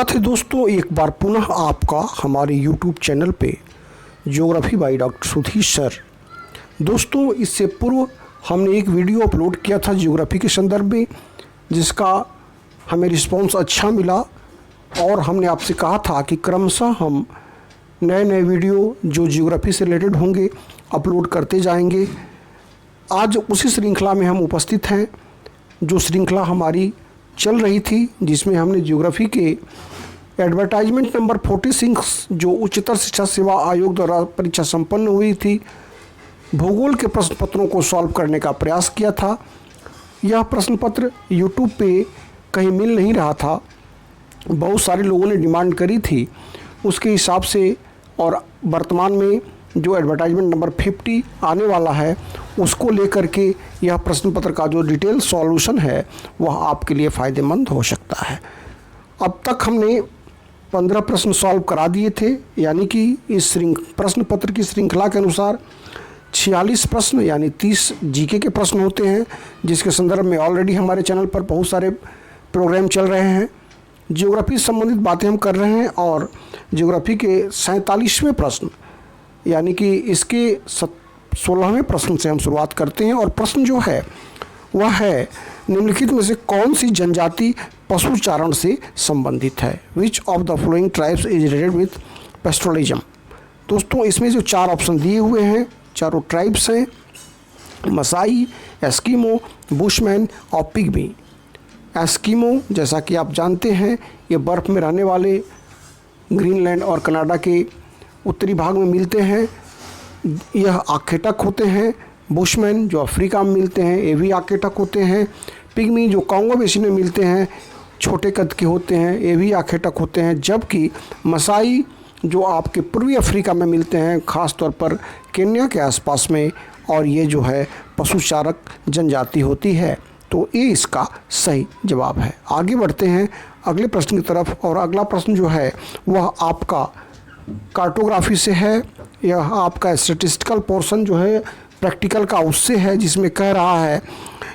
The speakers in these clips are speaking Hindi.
स्वागत है दोस्तों एक बार पुनः आपका हमारे YouTube चैनल पे geography by doctor Sudhir sir. दोस्तों इससे पूर्व हमने एक वीडियो अपलोड किया था ज्योग्राफी के संदर्भ में, जिसका हमें रिस्पांस अच्छा मिला और हमने आपसे कहा था कि क्रमशः हम नए नए वीडियो जो ज्योग्राफी से रिलेटेड होंगे अपलोड करते जाएंगे। आज उसी श्रृंखला में हम उपस्थित हैं, जो श्रृंखला हमारी चल रही थी, जिसमें हमने ज्योग्राफी के एडवर्टाइजमेंट नंबर 46 जो उच्चतर शिक्षा सेवा आयोग द्वारा परीक्षा संपन्न हुई थी, भूगोल के प्रश्न पत्रों को सॉल्व करने का प्रयास किया था। यह प्रश्न पत्र यूट्यूब पे कहीं मिल नहीं रहा था, बहुत सारे लोगों ने डिमांड करी थी उसके हिसाब से, और वर्तमान में जो एडवर्टाइजमेंट नंबर 50 आने वाला है उसको लेकर के यह प्रश्न पत्र का जो डिटेल सॉल्यूशन है वह आपके लिए फ़ायदेमंद हो सकता है। अब तक हमने 15 प्रश्न सॉल्व करा दिए थे, यानी कि इस प्रश्न पत्र की श्रृंखला के अनुसार 46 प्रश्न यानी 30 जीके के प्रश्न होते हैं, जिसके संदर्भ में ऑलरेडी हमारे चैनल पर बहुत सारे प्रोग्राम चल रहे हैं। ज्योग्राफी से संबंधित बातें हम कर रहे हैं और ज्योग्राफी के 47वें प्रश्न यानी कि इसके 16वें प्रश्न से हम शुरुआत करते हैं। और प्रश्न जो है वह है, निम्नलिखित में से कौन सी जनजाति पशुचारण से संबंधित है? विच of the following tribes is related with pastoralism? दोस्तों इसमें जो 4 ऑप्शन दिए हुए हैं, चारों ट्राइब्स हैं, मसाई, एस्किमो, बुशमैन और पिग्मी। एस्किमो जैसा कि आप जानते हैं ये बर्फ़ में रहने वाले ग्रीनलैंड और कनाडा के उत्तरी भाग में मिलते हैं, यह आखेटक होते हैं। बुशमैन जो अफ्रीका में मिलते हैं ये भी आखेटक होते हैं। पिग्मी जो कांगो बेसिन में मिलते हैं, छोटे कद के होते हैं, ये भी आखेटक होते हैं। जबकि मसाई जो आपके पूर्वी अफ्रीका में मिलते हैं, ख़ास तौर पर केन्या के आसपास में, और ये जो है पशुचारक जनजाति होती है। तो ये इसका सही जवाब है। आगे बढ़ते हैं अगले प्रश्न की तरफ, और अगला प्रश्न जो है वह आपका कार्टोग्राफी से है। यह आपका स्टैटिस्टिकल पोर्शन जो है प्रैक्टिकल का उससे है, जिसमें कह रहा है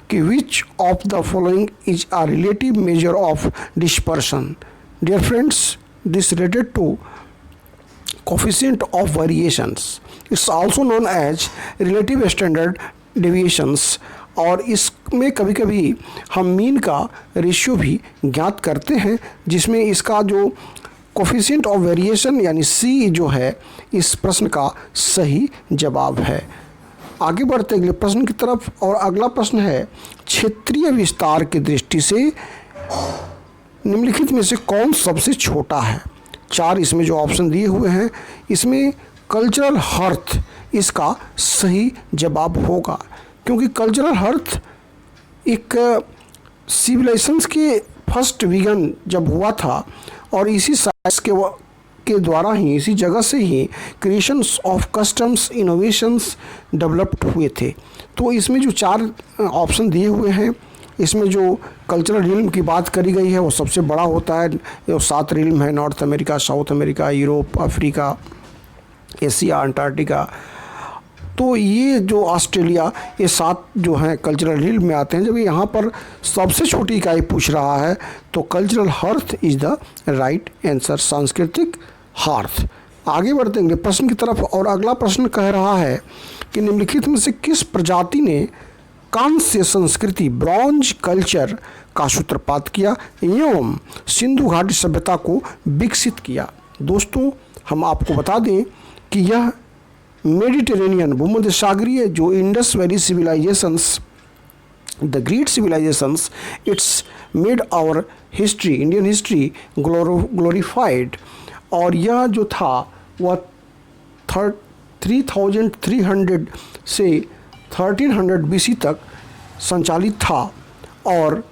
कि which of the following is a relative measure of dispersion? Dear friends, this related to coefficient of variations, it's also known as relative standard deviations. और इसमें कभी कभी हम मीन का रेशियो भी ज्ञात करते हैं, जिसमें इसका जो कोफिशिएंट ऑफ वेरिएशन यानी सी जो है इस प्रश्न का सही जवाब है। आगे बढ़ते अगले प्रश्न की तरफ, और अगला प्रश्न है, क्षेत्रीय विस्तार की दृष्टि से निम्नलिखित में से कौन सबसे छोटा है? 4 इसमें जो ऑप्शन दिए हुए हैं, इसमें कल्चरल हर्थ इसका सही जवाब होगा, क्योंकि कल्चरल हर्थ एक सिविलाइजेशंस के फर्स्ट विगन जब हुआ था, और इसी साइंस के द्वारा ही, इसी जगह से ही creations of customs innovations developed हुए थे। तो इसमें जो 4 ऑप्शन दिए हुए हैं, इसमें जो कल्चरल रिल्म की बात करी गई है वो सबसे बड़ा होता है। ये 7 रिल्म है, north America, south America, Europe, Africa, Asia, Antarctica. तो ये जो ऑस्ट्रेलिया, ये 7 जो हैं कल्चरल रिल्म में आते हैं। जब यहाँ पर सबसे छोटी इकाई पूछ रहा है तो cultural hearth is the right answer, सांस्कृतिक हर्थ। आगे बढ़ते हैं प्रश्न की तरफ, और अगला प्रश्न कह रहा है कि निम्नलिखित में से किस प्रजाति ने कांस्य संस्कृति ब्रॉन्ज कल्चर का सूत्रपात किया एवं सिंधु घाटी सभ्यता को विकसित किया? दोस्तों हम आपको बता दें कि यह मेडिटेरेनियन भूमध्य सागरीय जो Indus valley civilisations, the great civilisations, it's made our history, Indian history glorified. और यह जो था वह 3300 से 1300 BC तक संचालित था, और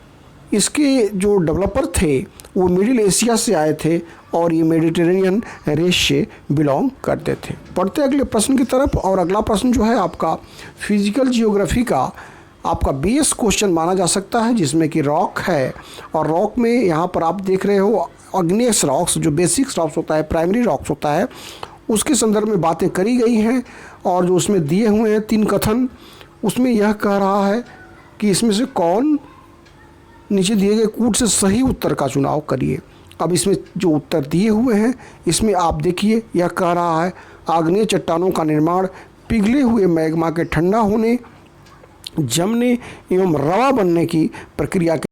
इसके जो डेवलपर थे वो मिडिल एशिया से आए थे और ये मेडिटेरेनियन रेस से बिलोंग करते थे। पढ़ते अगले प्रश्न की तरफ, और अगला प्रश्न जो है आपका फिजिकल जियोग्राफी का आपका बेस क्वेश्चन माना जा सकता है, जिसमें कि रॉक है। और रॉक में यहाँ पर आप देख रहे हो अग्नेयस रॉक्स, जो बेसिक रॉक्स होता है, प्राइमरी रॉक्स होता है, उसके संदर्भ में बातें करी गई हैं। और जो उसमें दिए हुए हैं 3 कथन, उसमें यह कह रहा है कि इसमें से कौन नीचे दिए गए कूट से सही उत्तर का चुनाव करिए। अब इसमें जो उत्तर दिए हुए हैं इसमें आप देखिए, यह कह रहा है आग्नेय चट्टानों का निर्माण पिघले हुए मैग्मा के ठंडा होने, जमने एवं रवा बनने की प्रक्रिया के।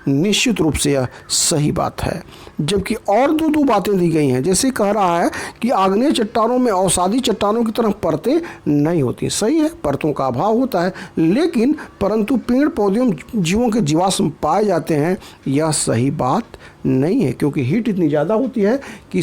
निश्चित रूप से यह सही बात है। जबकि और दो बातें दी गई हैं, जैसे कह रहा है कि आग्नेय चट्टानों में अवसादी चट्टानों की तरह परतें नहीं होती। सही है, परतों का अभाव होता है, लेकिन परंतु पेड़ पौधों जीवों के जीवाश्म पाए जाते हैं। यह सही बात नहीं है, क्योंकि हीट इतनी ज़्यादा होती है कि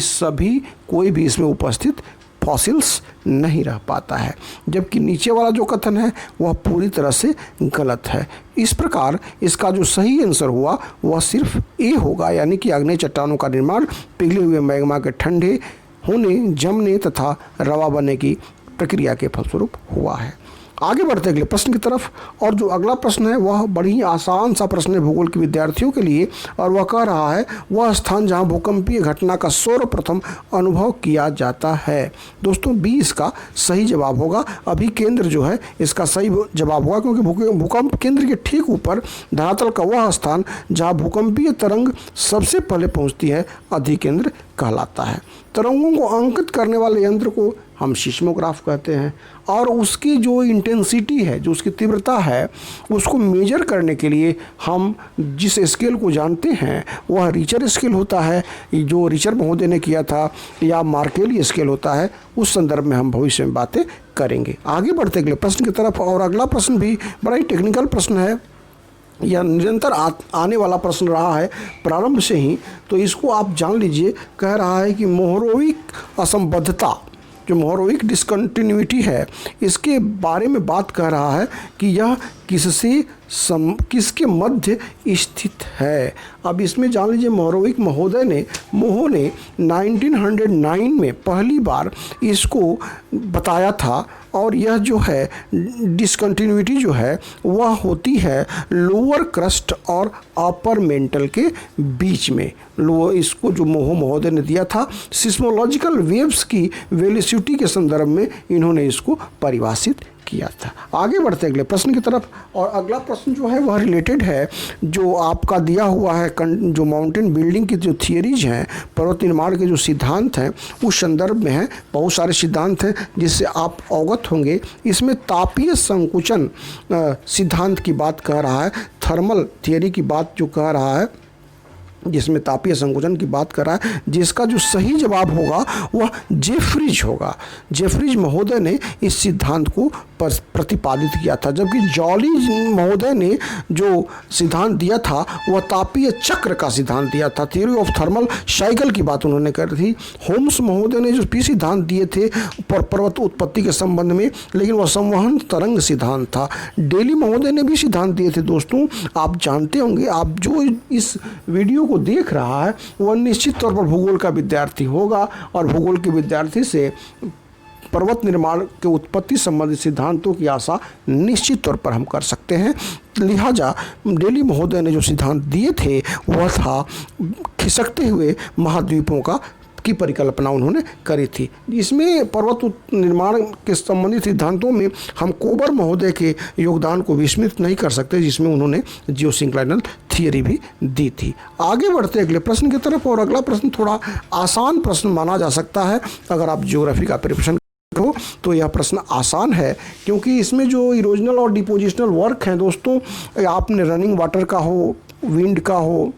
कोई भी इसमें उपस्थित फॉसिल्स नहीं रह पाता है। जबकि नीचे वाला जो कथन है वह पूरी तरह से गलत है। इस प्रकार इसका जो सही आंसर हुआ वह सिर्फ ए होगा, यानी कि आग्नेय चट्टानों का निर्माण पिघले हुए मैग्मा के ठंडे होने, जमने तथा रवा बनने की प्रक्रिया के फलस्वरूप हुआ है। आगे बढ़ते अगले प्रश्न की तरफ, और जो अगला प्रश्न है वह बड़ी ही आसान सा प्रश्न है भूगोल के विद्यार्थियों के लिए, और वह कह रहा है वह स्थान जहां भूकंपीय घटना का सर्वप्रथम अनुभव किया जाता है। दोस्तों बी इसका सही जवाब होगा। अभी केंद्र जो है इसका सही जवाब होगा, क्योंकि भूकंप केंद्र के ठीक ऊपर धरातल का वह स्थान जहाँ भूकंपीय तरंग सबसे पहले पहुँचती है अधिकेंद्र कहलाता है। तरंगों को अंकित करने वाले यंत्र को हम सिस्मोग्राफ कहते हैं, और उसकी जो इंटेंसिटी है, जो उसकी तीव्रता है, उसको मेजर करने के लिए हम जिस स्केल को जानते हैं वह रिचर स्केल होता है, जो रिचर महोदय ने किया था, या मार्केली स्केल होता है। उस संदर्भ में हम भविष्य में बातें करेंगे। आगे बढ़ते अगले प्रश्न की तरफ, और अगला प्रश्न भी बड़ा ही टेक्निकल प्रश्न है, यह निरंतर आने वाला प्रश्न रहा है प्रारंभ से ही, तो इसको आप जान लीजिए। कह रहा है कि मोहरोविक असंबद्धता, जो मोहरोविक डिसकंटिन्यूटी है, इसके बारे में बात कर रहा है कि यह किसके मध्य स्थित है। अब इसमें जान लीजिए मोहरोविक मोहो ने 1909 में पहली बार इसको बताया था, और यह जो है डिसकंटिन्यूटी जो है वह होती है लोअर क्रस्ट और अपर मेंटल के बीच में। इसको जो महोदय ने दिया था, सिस्मोलॉजिकल वेव्स की वेलोसिटी के संदर्भ में इन्होंने इसको परिभाषित किया था। आगे बढ़ते अगले प्रश्न की तरफ, और अगला प्रश्न जो है वह रिलेटेड है जो आपका दिया हुआ है, जो माउंटेन बिल्डिंग की जो थियरीज हैं, पर्वत निर्माण के जो सिद्धांत हैं, उस संदर्भ में है। बहुत सारे सिद्धांत हैं जिससे आप अवगत होंगे। इसमें तापीय संकुचन सिद्धांत की बात कह रहा है, थर्मल थियरी की बात जो कह रहा है, जिसमें तापीय संकुचन की बात कर रहा है, जिसका जो सही जवाब होगा वह जेफ्रीज होगा। जेफ्रीज महोदय ने इस सिद्धांत को प्रतिपादित किया था, जबकि जॉली महोदय ने जो सिद्धांत दिया था वह तापीय चक्र का सिद्धांत दिया था, थ्योरी ऑफ थर्मल साइकिल की बात उन्होंने करी थी। होम्स महोदय ने जो भी सिद्धांत दिए थे पर्वत उत्पत्ति के संबंध में, लेकिन वह संवहन तरंग सिद्धांत था। डेली महोदय ने भी सिद्धांत दिए थे। दोस्तों आप जानते होंगे, आप जो इस वीडियो को देख रहा है वह निश्चित तौर पर भूगोल का विद्यार्थी होगा, और भूगोल के विद्यार्थी से पर्वत निर्माण के उत्पत्ति संबंधित सिद्धांतों की आशा निश्चित तौर पर हम कर सकते हैं। लिहाजा डेली महोदय ने जो सिद्धांत दिए थे वह था खिसकते हुए महाद्वीपों की परिकल्पना उन्होंने करी थी। इसमें पर्वत निर्माण के संबंधित सिद्धांतों में हम कोबर महोदय के योगदान को विस्मृत नहीं कर सकते, जिसमें उन्होंने जियोसिंक्लाइनल थियरी भी दी थी। आगे बढ़ते अगले प्रश्न की तरफ, और अगला प्रश्न थोड़ा आसान प्रश्न माना जा सकता है। अगर आप ज्योग्राफी का प्रिपरेशन हो तो यह प्रश्न आसान है, क्योंकि इसमें जो इरोजनल और डिपोजिशनल वर्क हैं दोस्तों, आपने रनिंग वाटर का हो, विंड का हो,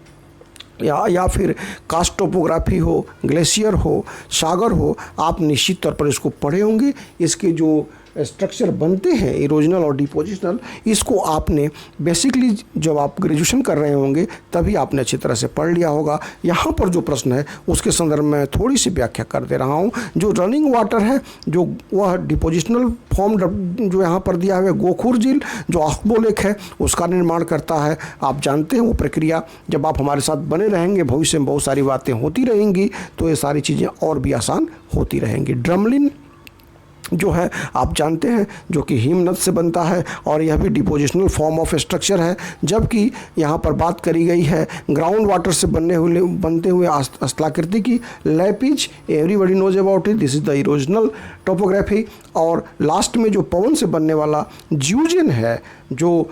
या फिर कास्ट टोपोग्राफी हो, ग्लेशियर हो, सागर हो, आप निश्चित तौर पर इसको पढ़े होंगे। इसके जो स्ट्रक्चर बनते हैं इरोजनल और डिपोजिशनल, इसको आपने बेसिकली जब आप ग्रेजुएशन कर रहे होंगे तभी आपने अच्छी तरह से पढ़ लिया होगा। यहाँ पर जो प्रश्न है उसके संदर्भ में थोड़ी सी व्याख्या कर दे रहा हूँ। जो रनिंग वाटर है, जो वह डिपोजिशनल फॉर्म जो यहाँ पर दिया हुआ है, गोखुर झील जो अखबो लेक है उसका निर्माण करता है। आप जानते हैं वो प्रक्रिया, जब आप हमारे साथ बने रहेंगे भविष्य में बहुत सारी बातें होती रहेंगी, तो ये सारी चीज़ें और भी आसान होती रहेंगी। ड्रमलिन जो है आप जानते हैं, जो कि हिमनद से बनता है, और यह भी डिपोजिशनल फॉर्म ऑफ स्ट्रक्चर है। जबकि यहाँ पर बात करी गई है ग्राउंड वाटर से बनते हुए स्थलाकृति की। Lapies, everybody knows about it, this is the erosional topography. और लास्ट में जो पवन से बनने वाला ज्यूजन है, जो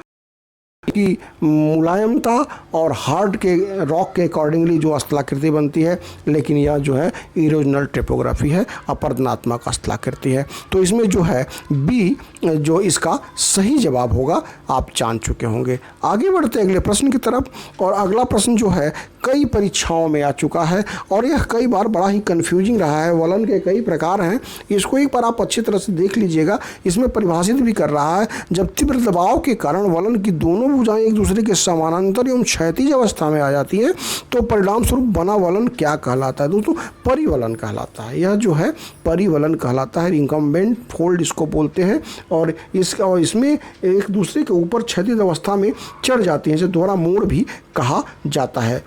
की मुलायमता और हार्ड के रॉक के अकॉर्डिंगली जो स्थलाकृति बनती है, लेकिन यह जो है इरोजनल ट्रिपोग्राफी है, अपरदनात्मक स्थलाकृति है। तो इसमें जो है बी जो इसका सही जवाब होगा आप जान चुके होंगे। आगे बढ़ते अगले प्रश्न की तरफ, और अगला प्रश्न जो है कई परीक्षाओं में आ चुका है और यह कई बार बड़ा ही कन्फ्यूजिंग रहा है। वलन के कई प्रकार हैं, इसको एक बार आप अच्छी तरह से देख लीजिएगा। इसमें परिभाषित भी कर रहा है, जब तीव्र दबाव के कारण वलन की दोनों भुजाएं एक दूसरे के समानांतर एवं क्षैतिज अवस्था में आ जाती हैं तो परिणाम स्वरूप बना वलन क्या कहलाता है? दोस्तों परिवलन कहलाता है। यह जो है परिवलन कहलाता है, रिकम्बेंट फोल्ड इसको बोलते हैं। और इसमें एक दूसरे के ऊपर क्षैतिज अवस्था में चढ़ जाती हैं, इसे दोहरा मोड़ भी कहा जाता है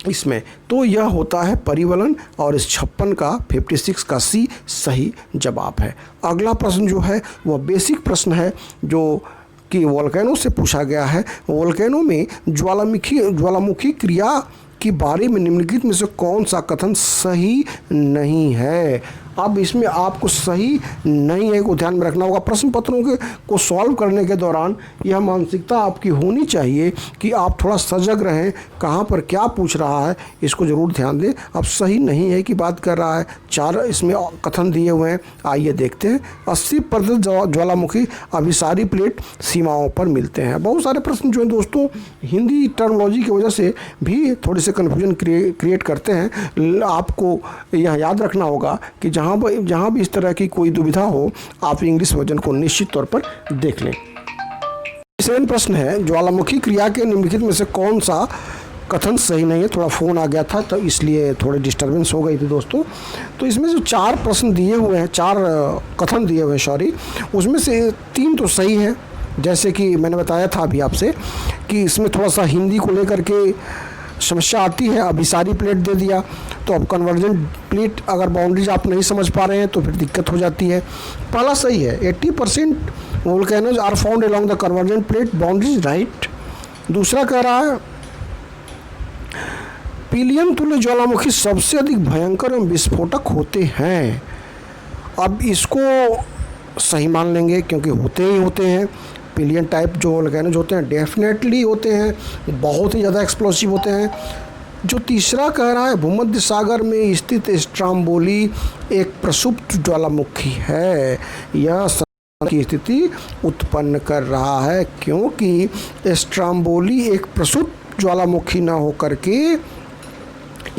इसमें। तो यह होता है परिवलन, और इस 56 का 56 का सी सही जवाब है। अगला प्रश्न जो है वह बेसिक प्रश्न है जो कि वोल्केनो से पूछा गया है। वोल्केनो में ज्वालामुखी क्रिया के बारे में निम्नलिखित में से कौन सा कथन सही नहीं है? अब इसमें आपको सही नहीं है को ध्यान में रखना होगा। प्रश्न पत्रों को सॉल्व करने के दौरान यह मानसिकता आपकी होनी चाहिए कि आप थोड़ा सजग रहें, कहाँ पर क्या पूछ रहा है इसको ज़रूर ध्यान दें। अब सही नहीं है की बात कर रहा है, 4 इसमें कथन दिए हुए हैं, आइए देखते हैं। 80% ज्वालामुखी अभिसारी प्लेट सीमाओं पर मिलते हैं। बहुत सारे प्रश्न जो हैं दोस्तों हिंदी टर्मोलॉजी की वजह से भी थोड़े से कन्फ्यूजन क्रिएट करते हैं। आपको यह याद रखना होगा कि जहाँ भी इस तरह की कोई दुविधा हो आप इंग्लिश वर्जन को निश्चित तौर पर देख लें। 7 प्रश्न है, ज्वालामुखी क्रिया के निम्नलिखित में से कौन सा कथन सही नहीं है? थोड़ा फ़ोन आ गया था तो इसलिए थोड़ी डिस्टर्बेंस हो गई थी दोस्तों। तो इसमें जो 4 प्रश्न दिए हुए हैं, 4 कथन दिए हुए हैं सॉरी, उसमें से 3 तो सही है, जैसे कि मैंने बताया था अभी आपसे कि इसमें थोड़ा सा हिंदी को लेकर के समस्या आती है। अभिसारी प्लेट दे दिया तो अब कन्वर्जेंट प्लेट अगर बाउंड्रीज आप नहीं समझ पा रहे हैं तो फिर दिक्कत हो जाती है। पहला सही है, 80% volcanoes are found along the convergent plate boundaries, right. दूसरा कह रहा है पीलियन तुल्य ज्वालामुखी सबसे अधिक भयंकर एवं विस्फोटक होते हैं। अब इसको सही मान लेंगे क्योंकि होते ही होते हैं। पिलियन टाइप जो वोल्केनोज होते हैं डेफिनेटली होते हैं, बहुत ही ज़्यादा एक्सप्लोसिव होते हैं। जो तीसरा कह रहा है भूमध्य सागर में स्थित स्ट्राम्बोली एक प्रसुप्त ज्वालामुखी है, यह की स्थिति उत्पन्न कर रहा है क्योंकि स्ट्राम्बोली एक प्रसुप्त ज्वालामुखी न होकर के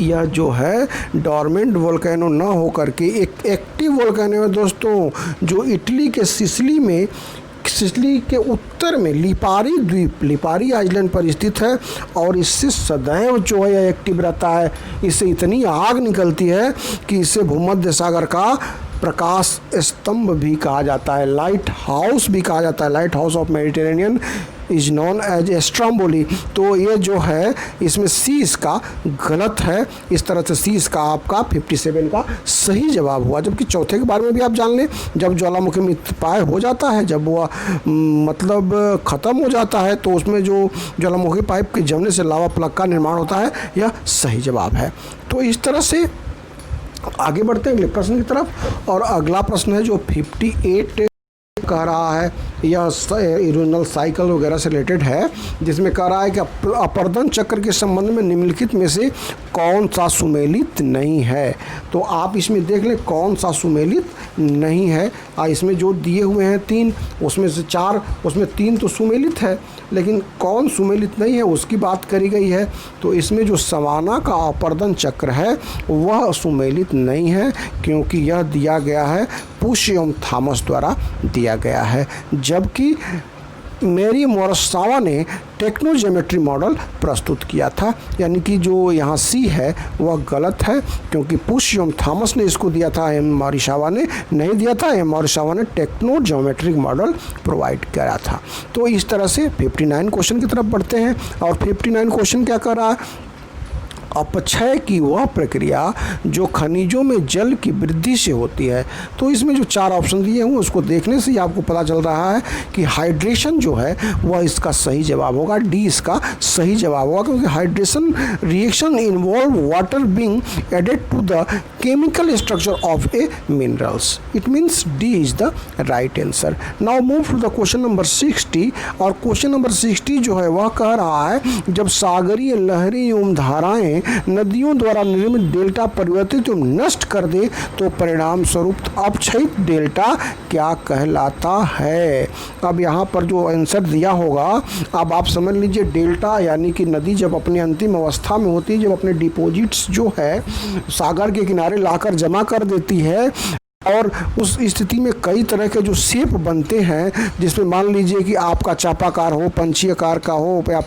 यह जो है डॉर्मेंट वोल्केनो ना होकर के एक एक्टिव वोल्केनो है दोस्तों, जो इटली के सिसिली के उत्तर में लिपारी द्वीप, लिपारी आइलैंड पर स्थित है। और इससे सदैव जो है यह एक्टिव रहता है। इससे इतनी आग निकलती है कि इसे भूमध्य सागर का प्रकाश स्तंभ भी कहा जाता है, लाइट हाउस भी कहा जाता है। Lighthouse of Mediterranean is known as Stromboli. तो ये जो है इसमें सी इसका गलत है। इस तरह से सी इसका आपका 57 का सही जवाब हुआ। जबकि चौथे के बारे में भी आप जान लें, जब ज्वालामुखी में पाए हो जाता है, जब वह मतलब ख़त्म हो जाता है तो उसमें जो ज्वालामुखी पाइप के जमने से लावा प्लग का निर्माण होता है, यह सही जवाब है। तो इस तरह से आगे बढ़ते हैं अगले प्रश्न की तरफ। और अगला प्रश्न है जो 58 कह रहा है, यह इरोजनल साइकिल वगैरह से रिलेटेड है, जिसमें कह रहा है कि अपर्दन चक्र के संबंध में निम्नलिखित में से कौन सा सुमेलित नहीं है। तो आप इसमें देख लें कौन सा सुमेलित नहीं है। इसमें जो दिए हुए हैं 3, उसमें से 4, उसमें 3 तो सुमेलित है, लेकिन कौन सुमेलित नहीं है उसकी बात करी गई है। तो इसमें जो सवाना का अपर्दन चक्र है वह सुमेलित नहीं है, क्योंकि यह दिया गया है पुश एवं थॉमस द्वारा दिया गया है। जबकि मेरी मोरसावा ने टेक्नोज्योमेट्री मॉडल प्रस्तुत किया था, यानी कि जो यहाँ सी है वह गलत है, क्योंकि पुश एवं थॉमस ने इसको दिया था, एम मोरिसावा ने नहीं दिया था। एम मोरिसावा ने टेक्नोज्योमेट्रिक मॉडल प्रोवाइड करा था। तो इस तरह से 59 क्वेश्चन की तरफ बढ़ते हैं। और 59 क्वेश्चन क्या कर रहा है, अपक्षय की वह प्रक्रिया जो खनिजों में जल की वृद्धि से होती है। तो इसमें जो 4 ऑप्शन दिए हुए उसको देखने से ही आपको पता चल रहा है कि हाइड्रेशन जो है वह इसका सही जवाब होगा। डी इसका सही जवाब होगा, क्योंकि hydration reaction involve water being added to the chemical structure of a minerals. It means D is the right answer. Now move to the question number 60। और क्वेश्चन नंबर 60 जो है वह कह रहा है, जब सागरीय लहरें एवं धाराएं नदियों द्वारा निर्मित डेल्टा परिवर्तित एवं नष्ट कर दे तो परिणाम स्वरूप अपक्षयित डेल्टा क्या कहलाता है। अब यहाँ पर जो आंसर दिया होगा, अब आप समझ लीजिए डेल्टा यानी कि नदी जब अपनी अंतिम अवस्था में होती है, जब अपने डिपॉजिट्स जो है सागर के किनारे लाकर जमा कर देती है, और उस स्थिति में कई तरह के जो शेप बनते हैं, जिसमें मान लीजिए कि आपका चापाकार हो, पंछी आकार का हो, या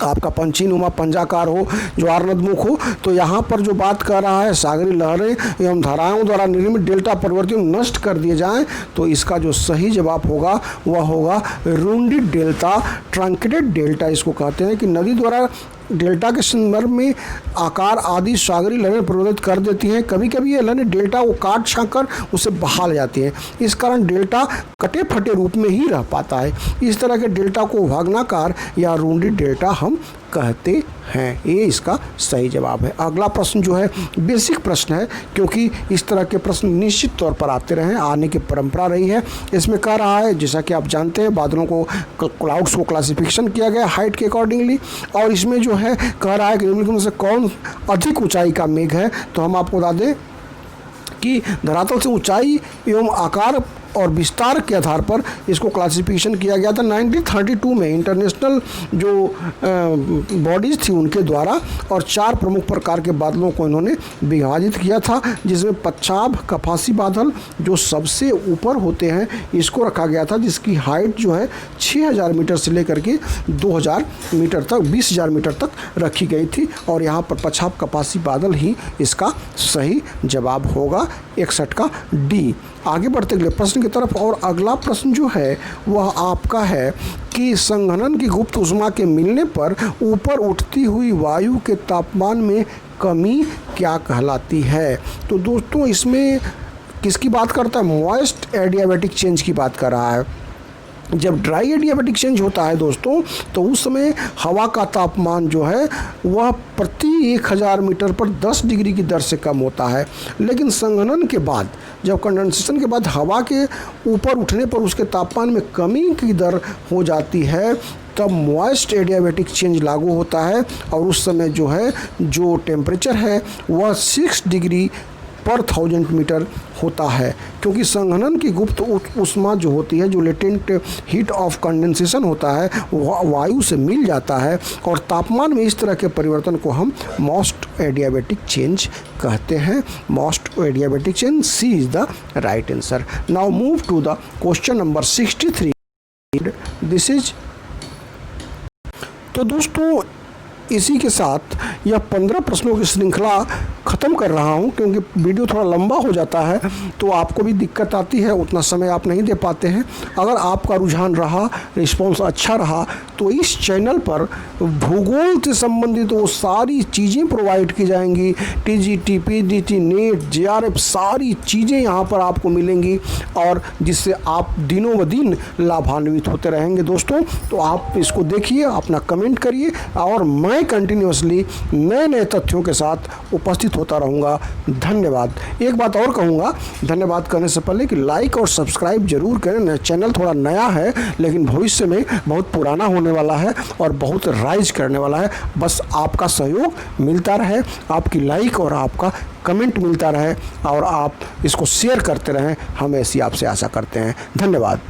आपका पंछी नुमा पंजाकार हो, ज्वारनदमुख हो। तो यहाँ पर जो बात कर रहा है, सागरीय लहरें एवं धाराओं द्वारा निर्मित डेल्टा परिवर्तन नष्ट कर दिए जाएं, तो इसका जो सही जवाब होगा वह होगा रूंडेड डेल्टा, ट्रंकेटेड डेल्टा इसको कहते हैं, कि नदी द्वारा डेल्टा के संदर्भ में आकार आदि सागरीय लहरें परिवर्तित कर देती हैं। कभी कभी ये लहरें डेल्टा को काट छाँट कर उसे बहा ले जाती हैं, इस कारण डेल्टा कटे फटे रूप में ही रह पाता है। इस तरह के डेल्टा को भागनाकार या रूंडेड डेल्टा हम कहते हैं। ये इसका सही जवाब है। अगला प्रश्न जो है बेसिक प्रश्न है, क्योंकि इस तरह के प्रश्न निश्चित तौर पर आते रहे, आने की परंपरा रही है। इसमें कह रहा है, जैसा कि आप जानते हैं, बादलों को, क्लाउड्स को क्लासिफिकेशन किया गया हाइट के अकॉर्डिंगली, और इसमें जो है कह रहा है कि निम्नलिखित में से कौन अधिक ऊंचाई का मेघ है। तो हम आपको बता दें कि धरातल से ऊंचाई एवं आकार और विस्तार के आधार पर इसको क्लासिफिकेशन किया गया था 1932 में इंटरनेशनल जो बॉडीज़ थी उनके द्वारा, और 4 प्रमुख प्रकार के बादलों को इन्होंने विभाजित किया था, जिसमें पच्छाब कपासी बादल जो सबसे ऊपर होते हैं इसको रखा गया था, जिसकी हाइट जो है 6000 मीटर से लेकर के 2000 मीटर तक 20000 मीटर तक रखी गई थी। और यहाँ पर पच्छाब कपासी बादल ही इसका सही जवाब होगा, 61 का डी। आगे बढ़ते अगले प्रश्न की तरफ, और अगला प्रश्न जो है वह आपका है कि संघनन की गुप्त ऊष्मा के मिलने पर ऊपर उठती हुई वायु के तापमान में कमी क्या कहलाती है। तो दोस्तों इसमें किसकी बात करता है, मॉइस्ट एडियाबैटिक चेंज की बात कर रहा है। जब ड्राई एडियाबैटिक चेंज होता है दोस्तों, तो उस समय हवा का तापमान जो है वह प्रति 1000 मीटर पर 10 डिग्री की दर से कम होता है। लेकिन संघनन के बाद, जब कंडेंसेशन के बाद हवा के ऊपर उठने पर उसके तापमान में कमी की दर हो जाती है, तब मॉइस्ट एडियाबैटिक चेंज लागू होता है, और उस समय जो है जो टेम्परेचर है वह 6 डिग्री पर 1000 मीटर होता है, क्योंकि संघनन की गुप्त ऊष्मा जो होती है, जो लेटेंट हीट ऑफ कंडेंसेशन होता है, वह वायु से मिल जाता है, और तापमान में इस तरह के परिवर्तन को हम मॉस्ट एडियाबैटिक चेंज कहते हैं। Most adiabatic change, C is the right answer. Now move to the question number 63। This is, तो दोस्तों इसी के साथ यह 15 प्रश्नों की श्रृंखला ख़त्म कर रहा हूं, क्योंकि वीडियो थोड़ा लंबा हो जाता है तो आपको भी दिक्कत आती है, उतना समय आप नहीं दे पाते हैं। अगर आपका रुझान रहा, रिस्पॉन्स अच्छा रहा, तो इस चैनल पर भूगोल से संबंधित वो सारी चीज़ें प्रोवाइड की जाएंगी। टीजीटी, पीजीटी, नेट, जेआरएफ, सारी चीज़ें यहाँ पर आपको मिलेंगी, और जिससे आप दिनों ब दिन लाभान्वित होते रहेंगे दोस्तों। तो आप इसको देखिए, अपना कमेंट करिए, और मैं कंटिन्यूसली नए नए तथ्यों के साथ उपस्थित होता रहूँगा। धन्यवाद। एक बात और कहूँगा, धन्यवाद करने से पहले, कि लाइक और सब्सक्राइब जरूर करें। चैनल थोड़ा नया है, लेकिन भविष्य में बहुत पुराना होने वाला है और बहुत राइज करने वाला है। बस आपका सहयोग मिलता रहे, आपकी लाइक और आपका कमेंट मिलता रहे, और आप इसको शेयर करते रहें, हम ऐसी आपसे आशा करते हैं। धन्यवाद।